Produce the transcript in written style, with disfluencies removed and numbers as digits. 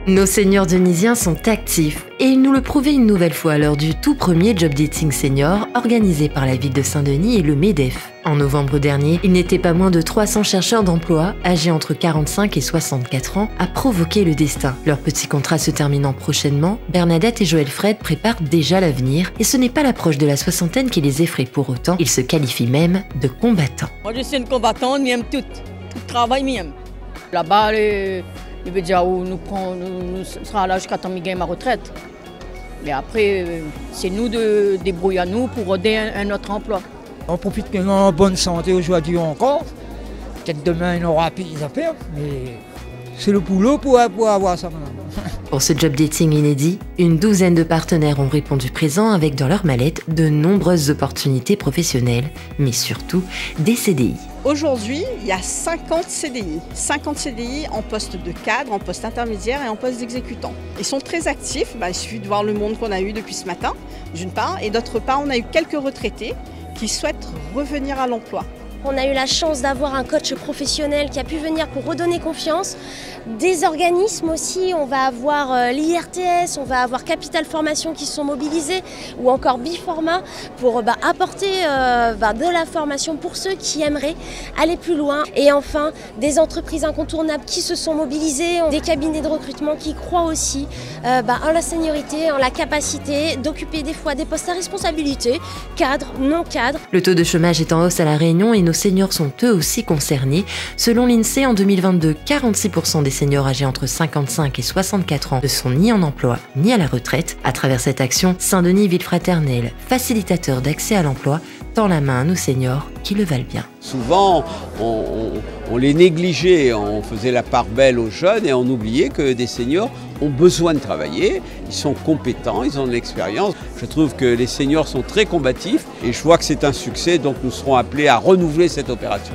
Nos seniors denysiens sont actifs et ils nous le prouvaient une nouvelle fois lors du tout premier Job Dating Senior organisé par la ville de Saint-Denis et le MEDEF. En novembre dernier, il n'était pas moins de 300 chercheurs d'emploi âgés entre 45 et 64 ans à provoquer le destin. Leur petit contrat se terminant prochainement, Bernadette et Joël Fred préparent déjà l'avenir et ce n'est pas l'approche de la soixantaine qui les effraie pour autant, ils se qualifient même de combattants. Moi je suis une combattante, j'aime tout travail, j'aime. Là-bas, il veut dire où nous sera là jusqu'à temps que je gagne ma retraite. Mais après, c'est nous de débrouiller à nous pour aider un autre emploi. On profite qu'on est en bonne santé aujourd'hui encore. Peut-être demain, il y aura plus à faire, mais c'est le boulot pour avoir ça maintenant. Pour ce job dating inédit, une douzaine de partenaires ont répondu présent avec dans leur mallette de nombreuses opportunités professionnelles, mais surtout des CDI. Aujourd'hui, il y a 50 CDI. 50 CDI en poste de cadre, en poste intermédiaire et en poste d'exécutant. Ils sont très actifs, il suffit de voir le monde qu'on a eu depuis ce matin, d'une part, et d'autre part, on a eu quelques retraités qui souhaitent revenir à l'emploi. On a eu la chance d'avoir un coach professionnel qui a pu venir pour redonner confiance. Des organismes aussi, on va avoir l'IRTS, on va avoir Capital Formation qui sont mobilisés ou encore Biforma pour apporter de la formation pour ceux qui aimeraient aller plus loin. Et enfin, des entreprises incontournables qui se sont mobilisées, des cabinets de recrutement qui croient aussi en la seniorité, en la capacité d'occuper des fois des postes à responsabilité, cadre, non cadre. Le taux de chômage est en hausse à La Réunion et nos seniors sont eux aussi concernés. Selon l'INSEE, en 2022, 46% des seniors âgés entre 55 et 64 ans ne sont ni en emploi ni à la retraite. À travers cette action, Saint-Denis Ville Fraternelle, facilitateur d'accès à l'emploi, tend la main à nos seniors qui le valent bien. Souvent, on les négligeait, on faisait la part belle aux jeunes et on oubliait que des seniors ont besoin de travailler, ils sont compétents, ils ont de l'expérience. Je trouve que les seniors sont très combatifs et je vois que c'est un succès, donc nous serons appelés à renouveler cette opération.